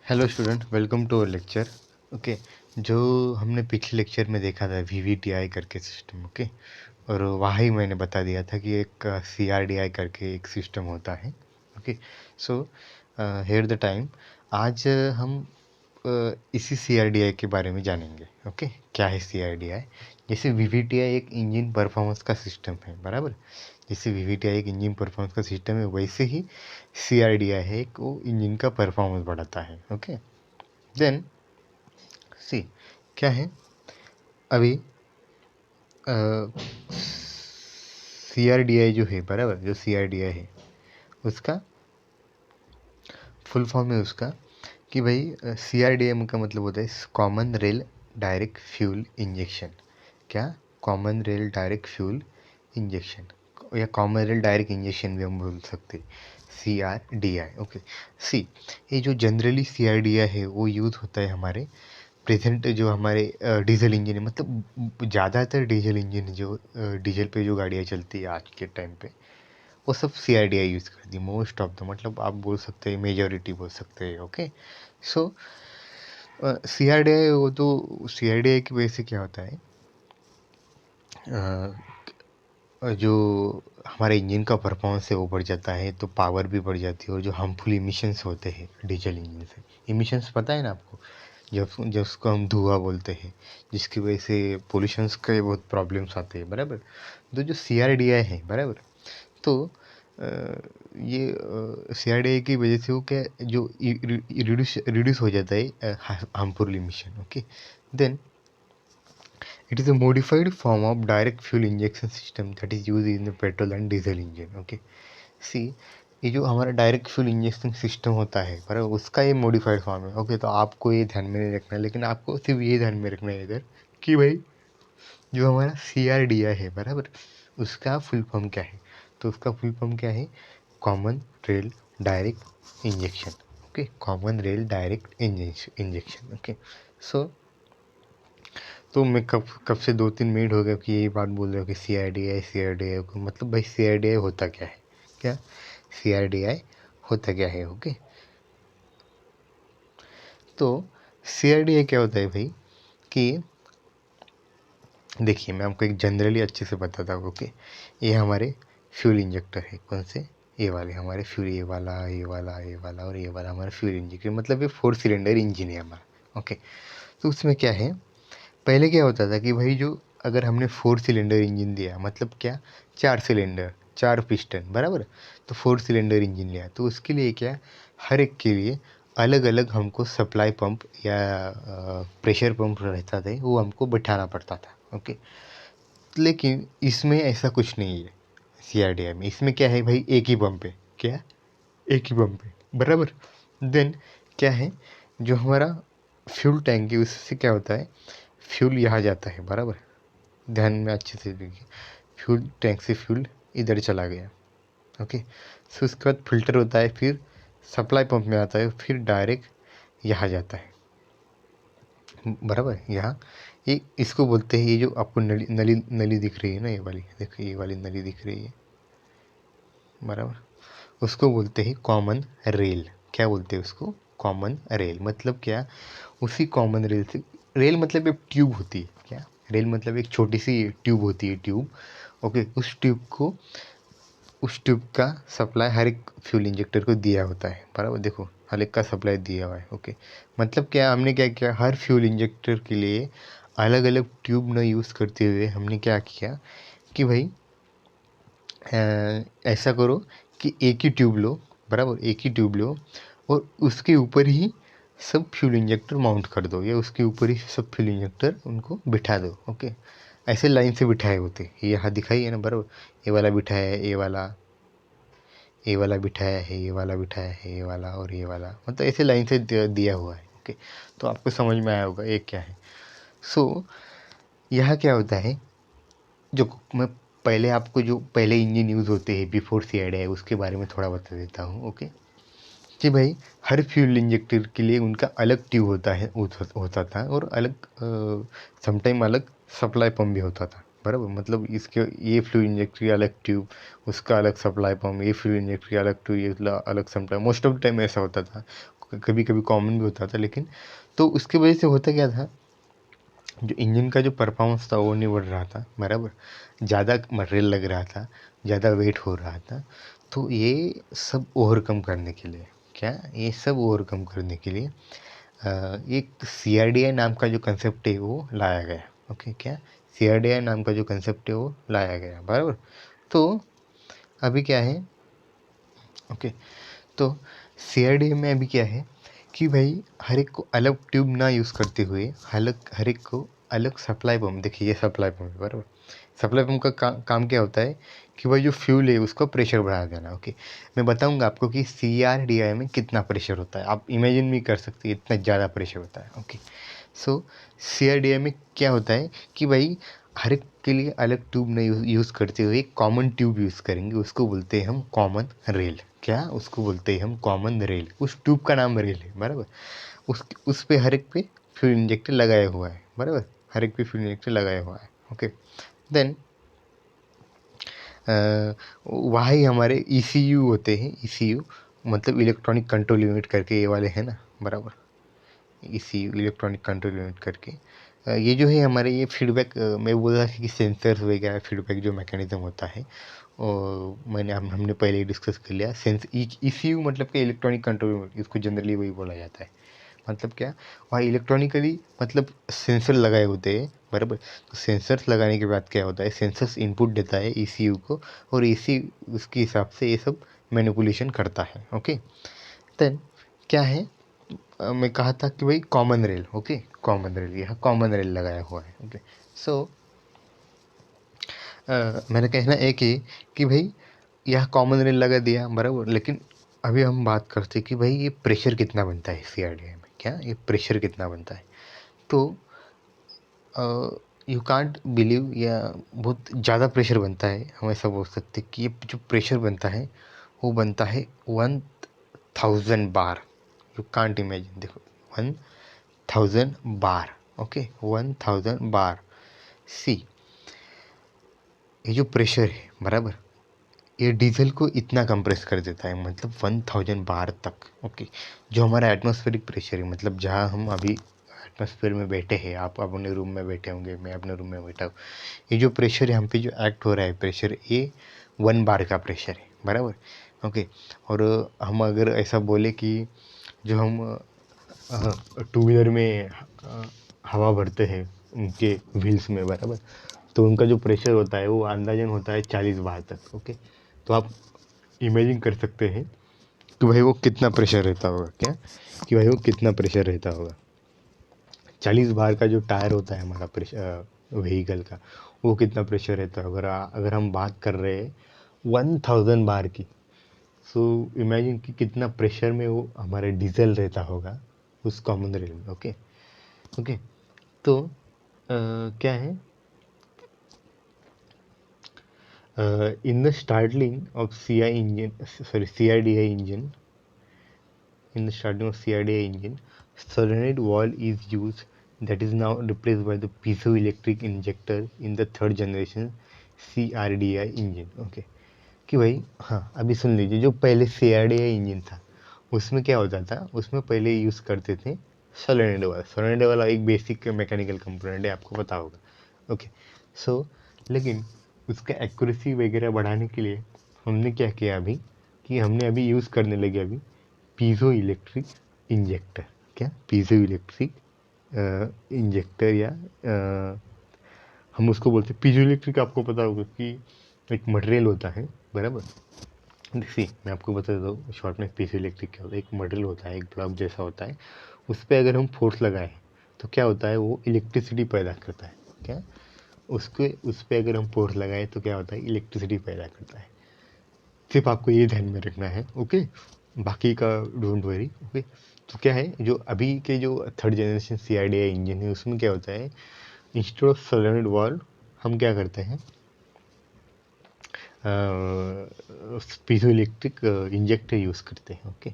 Hello student, welcome to our lecture. Okay, जो हमने पिछले लेक्चर में देखा था वीवीटीआई करके सिस्टम। ओके, और वहाँ ही मैंने बता दिया था कि एक सीआरडीआई करके एक सिस्टम होता है। Okay, so here the time. आज हम इसी सीआरडीआई के बारे में जानेंगे। ओके, क्या है सीआरडीआई? जैसे वीवीटीआई एक इंजन परफॉर्मेंस का सिस्टम है, बराबर। जैसे वीवीटीआई एक इंजन परफॉर्मेंस का सिस्टम है, वैसे ही सीआरडीआई है एक वो इंजन का परफॉर्मेंस बढ़ाता है। ओके, देन सी क्या है अभी सी आर डी आई जो है, बराबर, जो सी आर डी आई है उसका फुल फॉर्म है उसका कि भाई सी आर डी आई का मतलब होता है common rail direct fuel injection. क्या? Common rail direct fuel injection, या कॉमन रेल डायरेक्ट इंजेक्शन भी हम बोल सकते, C R D I. Okay, see ये जो generally C R D I है वो यूज़ होता है हमारे प्रेजेंट जो हमारे डीजल इंजन है, मतलब ज़्यादातर डीजल इंजन जो डीजल पे जो गाड़ियाँ चलती है आज के टाइम पे, वो सब C R D I use करती है मोस्ट ऑफ द, मतलब आप बोल सकते हैं मेजॉरिटी बोल सकते हैं। Okay, so C R D I, वो तो सी आर डी आई की वजह से क्या होता है, जो हमारे इंजन का परफॉर्मेंस है वो बढ़ जाता है, तो पावर भी बढ़ जाती है, और जो हार्मफुल इमिशंस होते हैं डीजल इंजन से, इमिशंस पता है ना आपको, जब जब उसको हम धुआं बोलते हैं, जिसकी वजह से पोल्यूशंस के बहुत प्रॉब्लम्स आते हैं, बराबर। तो जो सी आर डी आई है, बराबर, तो ये सी आर डी आई की वजह से वो क्या जो रिड्यूस हो जाता है harmful emission. Okay, then it is a modified form of direct fuel injection system that is used in the petrol and diesel engine. Okay, सी ये जो हमारा डायरेक्ट फ्यूल इंजेक्शन सिस्टम होता है, पर उसका ये मॉडिफाइड फॉर्म है। ओके, तो आपको ये ध्यान में नहीं रखना है, लेकिन आपको सिर्फ ये ध्यान में रखना है इधर कि भाई जो हमारा सी आर डी आई है, बराबर, उसका फुल फॉर्म क्या है। तो उसका फुल फॉर्म क्या है? Common rail direct injection. Okay, common rail direct injection. Okay, so तो मैं कब कब से 2-3 मिनट हो गया कि यही बात बोल रहे हो कि C R D I, C R D I को मतलब भाई सी आर डी आई होता क्या है? क्या सी आर डी आई होता क्या है? ओके, तो सी आर डी आई क्या होता है भाई कि देखिए, मैं आपको एक जनरली अच्छे से बताता हूँ। ओके, ये हमारे फ्यूल इंजेक्टर है, कौन से? ये वाले हमारे फ्यूल, ये वाला, ये वाला, ये वाला और ये वाला हमारा फ्यूल इंजेक्टर, मतलब ये 4 सिलेंडर इंजन है हमारा। ओके, तो उसमें क्या है, पहले क्या होता था कि भाई जो अगर हमने 4 सिलेंडर इंजन दिया, मतलब क्या, 4 सिलेंडर 4 पिस्टन, बराबर, तो 4 सिलेंडर इंजन लिया, तो उसके लिए क्या, हर एक के लिए अलग अलग हमको सप्लाई पंप या प्रेशर पंप रहता था, वो हमको बिठाना पड़ता था। ओके, लेकिन इसमें ऐसा कुछ नहीं है सी आर डी आई में। इसमें क्या है भाई, एक ही पंप है। क्या? एक ही पंप है, बराबर। देन क्या है, जो हमारा फ्यूल टैंक है उससे क्या होता है, फ्यूल यहाँ जाता है, बराबर, ध्यान में अच्छे से देखिए, फ्यूल टैंक से फ्यूल इधर चला गया। ओके, फिर उसके बाद फिल्टर होता है, फिर सप्लाई पंप में आता है, फिर डायरेक्ट यहाँ जाता है, बराबर। यहाँ ये इसको बोलते हैं, ये जो आपको नली नली नली दिख रही है ना, ये वाली, देखो ये वाली नली दिख रही है, बराबर, उसको बोलते हैं कॉमन रेल। क्या बोलते हैं उसको? Common rail. मतलब क्या, उसी कॉमन रेल से, रेल मतलब एक ट्यूब होती है। क्या? रेल मतलब एक छोटी सी ट्यूब होती है, ट्यूब। ओके, उस ट्यूब का सप्लाई हर एक फ्यूल इंजेक्टर को दिया होता है, बराबर। देखो, हर एक का सप्लाई दिया हुआ है। ओके, मतलब क्या, हमने क्या किया, हर फ्यूल इंजेक्टर के लिए अलग अलग ट्यूब न यूज़ करते हुए हमने क्या किया कि भाई ऐसा करो कि एक ही ट्यूब लो, बराबर, एक ही ट्यूब लो, और उसके ऊपर ही सब फ्यूल इंजेक्टर माउंट कर दो, या उसके ऊपर ही सब फ्यूल इंजेक्टर उनको बिठा दो। ओके, ऐसे लाइन से बिठाए होते, ये यहाँ दिखाई है ना, बराबर, ये वाला बिठाया है, ये वाला बिठाया है, ये वाला बिठाया है, ये वाला और ये वाला, मतलब ऐसे लाइन से दिया हुआ है। ओके, तो आपको समझ में आया होगा एक क्या है। सो यहाँ क्या होता है, जो मैं पहले आपको, जो पहले इंजन यूज़ होते हैं before C I D I, उसके बारे में थोड़ा बता देता हूँ। ओके, कि भाई हर फ्यूल इंजेक्टर के लिए उनका अलग ट्यूब होता है, होता था, और अलग समटाइम अलग सप्लाई पंप भी होता था, बराबर। मतलब इसके ये फ्यूल इंजेक्टर की अलग ट्यूब, उसका अलग सप्लाई पंप, ये फ्यूल इंजेक्टर की अलग ट्यूब, ये अलग supply, most of the time ऐसा होता था। कभी कभी कॉमन भी होता था, लेकिन तो उसकी वजह से होता क्या था, जो इंजन का जो परफॉर्मेंस था वो नहीं बढ़ रहा था, बराबर, ज़्यादा मटेरियल लग रहा था, ज़्यादा वेट हो रहा था। तो ये सब ओवरकम करने के लिए, क्या ये सब ओवरकम करने के लिए एक CRDI नाम का जो कंसेप्ट है वो लाया गया। ओके, क्या CRDI नाम का जो कंसेप्ट है वो लाया गया, बराबर। तो अभी क्या है, ओके, तो CRDI में अभी क्या है कि भाई हर एक को अलग ट्यूब ना यूज़ करते हुए हर एक को अलग सप्लाई पम्प, देखिए ये सप्लाई पम्प है, बराबर। सप्लाई पम्प का काम क्या होता है कि भाई जो फ्यूल है उसका प्रेशर बढ़ा देना। ओके, मैं बताऊंगा आपको कि CRDI में कितना प्रेशर होता है, आप इमेजिन भी कर सकते हैं इतना ज़्यादा प्रेशर होता है। ओके, सो CRDI में क्या होता है कि भाई हर एक के लिए अलग ट्यूब नहीं यूज़ करते हुए एक कॉमन ट्यूब यूज़ करेंगे, उसको बोलते हैं हम कॉमन रेल। क्या, उसको बोलते हैं हम कॉमन रेल, उस ट्यूब का नाम रेल है, बराबर। उस पे हर एक पे फ्यूल इंजेक्टर लगाया हुआ है, बराबर, हर एक पे फ्यूल इंजेक्टर लगाया हुआ है। ओके, देन वहाँ ही हमारे ECU होते हैं। ECU मतलब इलेक्ट्रॉनिक कंट्रोल यूनिट करके ये वाले हैं ना, बराबर। ECU इलेक्ट्रॉनिक कंट्रोल यूनिट करके ये जो है हमारे ये फीडबैक, मैं बोल रहा था कि सेंसर्स वगैरह फीडबैक जो मैकेनिज्म होता है, और हमने पहले ही डिस्कस कर लिया। ECU मतलब कि इलेक्ट्रॉनिक कंट्रोल यूनिट, इसको जनरली वही बोला जाता है। मतलब क्या, वहाँ इलेक्ट्रॉनिकली मतलब सेंसर लगाए होते हैं, बराबर। तो सेंसर्स लगाने के बाद क्या होता है, सेंसर्स इनपुट देता है ECU को, और ECU उसके हिसाब से ये सब मैनिपुलेशन करता है। ओके, देन क्या है, मैं कहा था कि भाई common rail, okay, common rail, यहाँ कॉमन रेल लगाया हुआ है। ओके, सो मेरा कहना एक ही कि भाई यह कॉमन रेल लगा दिया, बराबर, लेकिन अभी हम बात करते हैं कि भाई ये प्रेशर कितना बनता है CRDI में, क्या ये प्रेशर कितना बनता है। तो यू कांट बिलीव, या बहुत ज़्यादा प्रेशर बनता है, हम ऐसा बोल सकते हैं कि ये जो प्रेशर बनता है वो बनता है 1000 बार। यू कांट इमेजिन, देखो 1000 बार, ओके, 1000 बार। सी, ये जो प्रेशर है, बराबर, ये डीजल को इतना कंप्रेस कर देता है, मतलब 1000 बार तक। ओके, जो हमारा एटमॉस्फेरिक प्रेशर है, मतलब जहाँ हम अभी एटमॉस्फेयर में बैठे हैं, आप अपने रूम में बैठे होंगे, मैं अपने रूम में बैठा हूँ, ये जो प्रेशर है हम पे जो एक्ट हो रहा है प्रेशर, ये 1 बार का प्रेशर है, बराबर। ओके, और हम अगर ऐसा बोले कि जो हम टू व्हीलर में हवा भरते हैं उनके व्हील्स में, बराबर, तो उनका जो प्रेशर होता है वो अंदाजन होता है 40 बार तक। ओके, तो आप इमेजिन कर सकते हैं कि भाई वो कितना प्रेशर रहता होगा, क्या, कि भाई वो कितना प्रेशर रहता होगा। 40 बार का जो टायर होता है हमारा प्रेशर व्हीकल का, वो कितना प्रेशर रहता है, अगर हम बात कर रहे हैं 1000 बार की। सो इमेजिन कि कितना प्रेशर में वो हमारे डीजल रहता होगा उस कॉमन रेल में। ओके, ओके, तो क्या है, in the starting of CRDI engine, in the starting of CRDI engine, solenoid valve is used, that is now replaced by the piezoelectric injector in the third generation CRDI engine. Okay, कि भाई हाँ, अभी सुन लीजिए, जो पहले CRDI engine था उसमें क्या होता था, उसमें पहले यूज़ करते थे सोलेनोइड वाला। सोलेनोइड वाला एक बेसिक मैकेनिकल कंपोनेंट है, आपको पता होगा। ओके, सो लेकिन उसका एक्यूरेसी वगैरह बढ़ाने के लिए हमने क्या किया अभी, कि हमने अभी यूज़ करने लगे अभी पीजो इलेक्ट्रिक इंजेक्टर। क्या, पीजो इलेक्ट्रिक इंजेक्टर, या हम उसको बोलते हैं पीजो इलेक्ट्रिक। आपको पता होगा कि एक मटेरियल होता है, बराबर। देखिए मैं आपको बता देता हूँ शॉर्ट में, पीजो इलेक्ट्रिक क्या होता है, एक मटेरियल होता है, एक ब्लॉक जैसा होता है, उस पर अगर हम फोर्स लगाएं तो क्या होता है, वो इलेक्ट्रिसिटी पैदा करता है। क्या, उस पर अगर हम फोर्स लगाएं तो क्या होता है, इलेक्ट्रिसिटी पैदा करता है। सिर्फ आपको ये ध्यान में रखना है, ओके, बाकी का डोंट वरी। ओके, तो क्या है, जो अभी के जो थर्ड जनरेशन CRDI इंजन है उसमें क्या होता है, इंस्टेड ऑफ सोलेनोइड वाल्व हम क्या करते हैं, पीजो इलेक्ट्रिक इंजेक्टर यूज़ करते हैं। ओके,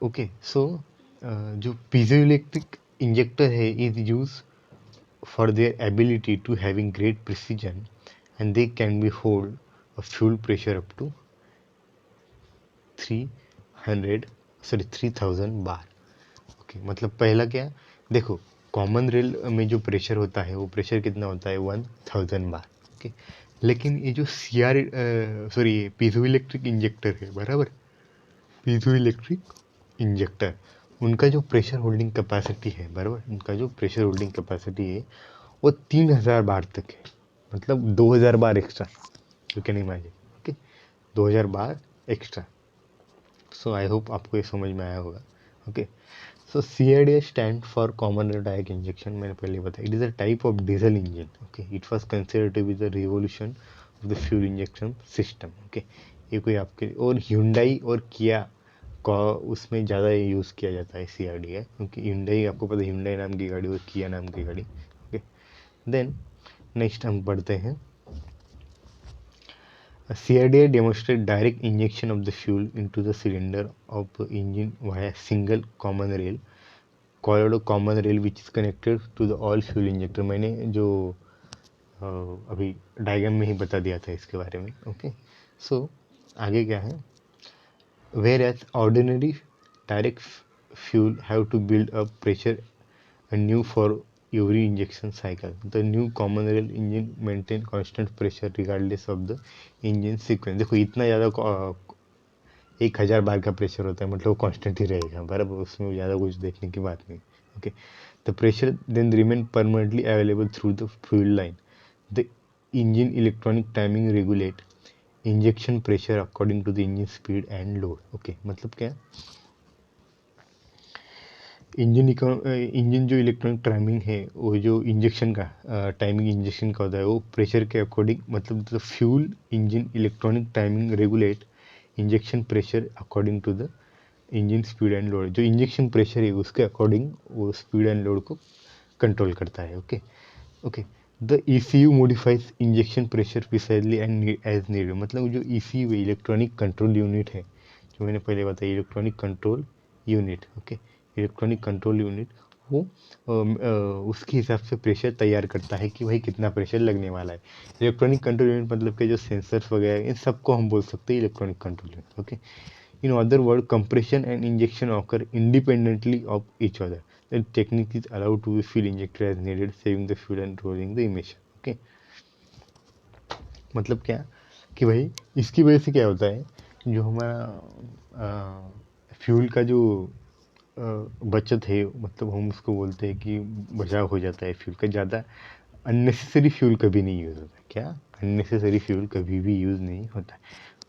ओके, सो जो पीजो इलेक्ट्रिक इंजेक्टर है is use for their ability to having great precision, and they can be hold a fuel pressure up to 300 sorry 3000 bar. Okay, मतलब पहला क्या, देखो common rail में जो प्रेशर होता है वो प्रेशर कितना होता है 1000 बार। ओके, लेकिन ये जो पीजो इलेक्ट्रिक इंजेक्टर है, बराबर, पीजो इलेक्ट्रिक इंजेक्टर, उनका जो प्रेशर होल्डिंग कैपेसिटी है, बराबर, उनका जो प्रेशर होल्डिंग कैपेसिटी है वो 3000 बार तक है, मतलब 2000 बार extra, you can imagine. Okay, 2000 बार एक्स्ट्रा। सो आई होप आपको ये समझ में आया होगा। Okay, so CIDI stand for common rail direct injection, मैंने पहले बताया, it is a type of diesel engine. Okay, it was considered to be the revolution of the fuel injection system. Okay, ये कोई आपके, और Hyundai और किया का उसमें ज़्यादा यूज़ किया जाता है CIDI, क्योंकि Hyundai, आपको पता है Hyundai नाम की गाड़ी और किया नाम की गाड़ी। ओके, देन नेक्स्ट हम पढ़ते हैं, CIDI demonstrate direct injection of the fuel into the cylinder of the engine via single common rail called a common rail which is connected to the all fuel injector। मैंने जो अभी diagram में ही बता दिया था इसके बारे में। ओके, सो आगे क्या है, whereas ordinary direct fuel have to build up pressure new for every injection cycle, the new common rail engine maintain constant pressure regardless of the engine sequence। देखो इतना ज़्यादा 1000 बार का प्रेशर होता है, मतलब वो कांस्टेंट ही रहेगा, बराबर, उसमें ज़्यादा कुछ देखने की बात नहीं। Okay, the pressure then remain permanently available through the fuel line. The engine electronic timing regulate injection pressure according to the engine speed and load. Okay, मतलब क्या, इंजन जो इलेक्ट्रॉनिक टाइमिंग है, वो जो इंजेक्शन का टाइमिंग इंजेक्शन का होता है, वो प्रेशर के अकॉर्डिंग, मतलब the fuel engine electronic timing regulate injection pressure according to the engine speed and load. जो इंजेक्शन प्रेशर है उसके अकॉर्डिंग वो स्पीड एंड लोड को कंट्रोल करता है। Okay, okay, the ECU modifies injection pressure precisely and as needed. मतलब जो ECU है, इलेक्ट्रॉनिक कंट्रोल यूनिट है, जो मैंने पहले बताया, electronic control unit. Okay, electronic control unit वो उसके हिसाब से प्रेशर तैयार करता है कि भाई कितना प्रेशर लगने वाला है। इलेक्ट्रॉनिक कंट्रोल यूनिट मतलब कि जो सेंसर्स वगैरह, इन सबको हम बोल सकते हैं electronic control unit. Okay, in other word compression and injection occur independently of each other. The technique is allowed to be fuel injected as needed, saving the fuel and rolling the emission। Okay, मतलब क्या कि भाई इसकी वजह से क्या होता है, जो हमारा फ्यूल का जो बचत है, मतलब हम उसको बोलते हैं कि बचाव हो जाता है फ्यूल का। ज़्यादा अननेसेसरी फ्यूल कभी नहीं यूज़ होता है। क्या, अननेसेसरी फ्यूल कभी भी यूज़ नहीं होता है।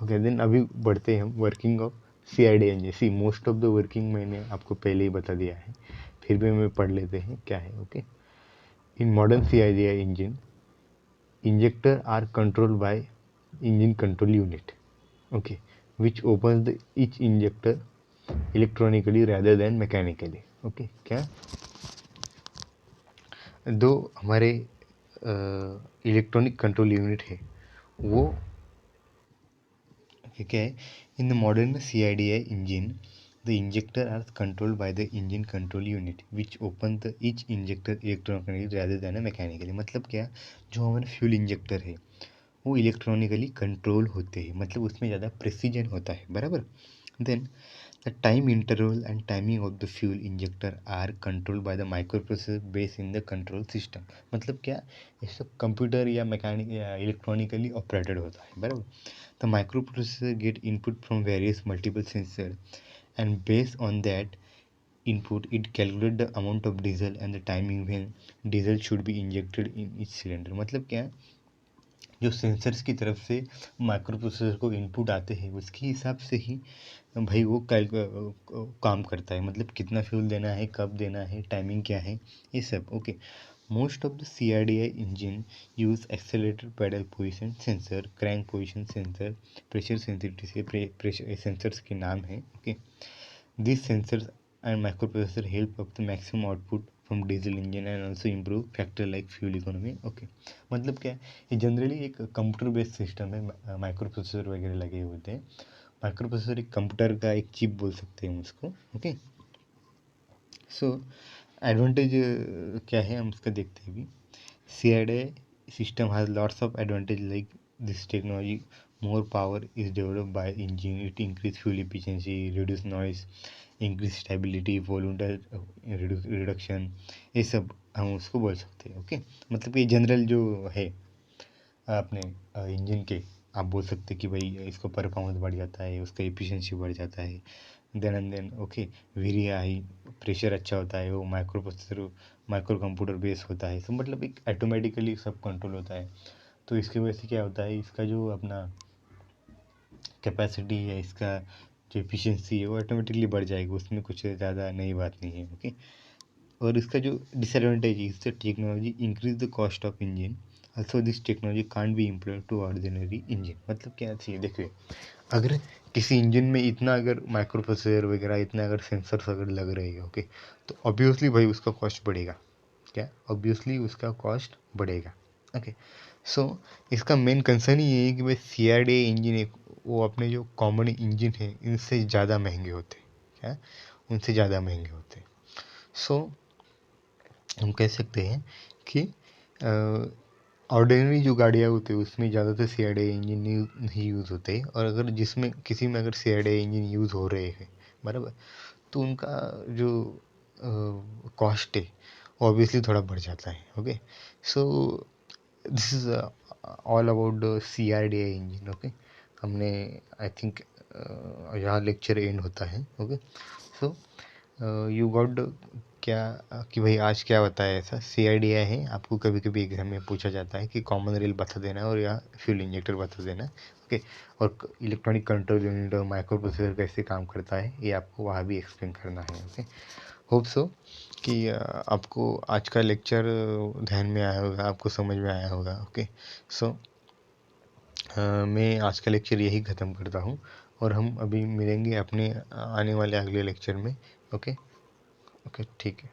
ओके, देन अभी बढ़ते हैं हम working of CIDI engine. See most of the working मैंने आपको पहले ही बता दिया है, फिर भी मैं पढ़ लेते हैं क्या है। Okay, in modern CIDI engine injector are controlled by engine control unit. Okay, which opens the each injector electronically rather than mechanically. Okay, क्या, दो हमारे इलेक्ट्रॉनिक कंट्रोल यूनिट है वो क्या है, in the modern CIDI engine the injector are controlled by the engine control unit which open the each injector electronically rather than mechanically. मतलब क्या, जो हमारे फ्यूल इंजेक्टर है वो इलेक्ट्रॉनिकली कंट्रोल होते हैं, मतलब उसमें ज़्यादा प्रेसिजन होता है, बराबर। Then the time interval and timing of the fuel injector are controlled by the microprocessor based in the control system. मतलब क्या, ये सब कंप्यूटर या मैकेनिक या इलेक्ट्रॉनिकली ऑपरेटेड होता है, बराबर। The microprocessor get input from various multiple sensor and based on that input it calculate the amount of diesel and the timing when diesel should be injected in each cylinder। मतलब क्या, जो sensors की तरफ से micro processor को input आते हैं उसके हिसाब से ही भाई वो काम करता है, मतलब कितना फ्यूल देना है, कब देना है, टाइमिंग क्या है, ये सब। Okay, most of the CIDI engine use accelerator pedal position sensor, crank position sensor, pressure sensitivity से प्रेशर सेंसर्स के नाम है। Okay, this sensors and micro processor help up the maximum output from diesel engine and also improve factor like fuel economy. Okay, मतलब क्या है, ये generally एक computer based system है, माइक्रो प्रोसेसर वगैरह लगे होते हैं। माइक्रो प्रोसेसर एक कंप्यूटर का एक चिप बोल सकते हैं हम उसको। ओके, सो एडवांटेज क्या है हम उसका देखते हैं भी। CIDI system has lots of advantage like this technology more power is developed by engine, it increase fuel efficiency, reduce noise, increase stability, voluमेट्रिक रिडक्शन, ये सब हम उसको बोल सकते हैं। ओके, मतलब ये जनरल जो है अपने इंजन के, आप बोल सकते कि भाई इसको परफॉर्मेंस बढ़ जाता है, उसका एफिशिएंसी बढ़ जाता है, then and then okay, very high pressure अच्छा होता है, वो micro processor micro computer base होता है, सब मतलब एक ऑटोमेटिकली सब कंट्रोल होता है। तो इसकी वजह से क्या होता है, इसका जो अपना कैपेसिटी है, इसका जो एफिशिएंसी है वो ऑटोमेटिकली बढ़ जाएगी, उसमें कुछ ज़्यादा नई बात नहीं है। ओके, और इसका जो डिसएडवांटेज है, इससे technology increase the cost of engine, also this technology can't be implement to ordinary engine. मतलब क्या चाहिए, देखिए अगर किसी इंजन में इतना अगर माइक्रो प्रोसेसर वगैरह इतना अगर सेंसर्स अगर लग रहे हैं, ओके, तो ऑब्वियसली भाई उसका कॉस्ट बढ़ेगा। क्या, ऑब्वियसली उसका कॉस्ट बढ़ेगा। ओके, सो इसका मेन कंसर्न ये है कि भाई CRDA इंजन एक वो अपने जो कॉमन इंजन है इनसे ज़्यादा महंगे होते हैं। क्या, उनसे ज़्यादा महंगे होते हैं। सो हम कह सकते हैं कि ऑर्डिनरी जो गाड़ियाँ होती है उसमें ज़्यादातर CRDA इंजन नहीं यूज़ होते, और अगर जिसमें किसी में अगर CRDA इंजन यूज़ हो रहे हैं, बराबर, तो उनका जो कॉस्ट है ऑब्वियसली थोड़ा बढ़ जाता है। Okay, so this is all about CRDA engine. Okay, हमने आई थिंक यहाँ लेक्चर एंड होता है। ओके, सो यू गॉट क्या कि भाई आज क्या बताया, ऐसा CRDA है, आपको कभी कभी एग्जाम में पूछा जाता है कि कॉमन रेल बता देना है और या फ्यूल इंजेक्टर बता देना है। ओके, और इलेक्ट्रॉनिक कंट्रोल यूनिट और माइक्रो प्रोसेसर कैसे काम करता है ये आपको वहाँ भी एक्सप्लेन करना है। ओके, होप सो कि आपको आज का लेक्चर ध्यान में आया होगा, आपको समझ में आया होगा। ओके, सो मैं आज का लेक्चर यही ख़त्म करता हूँ, और हम अभी मिलेंगे अपने आने वाले अगले लेक्चर में। ओके, ओके, ठीक है।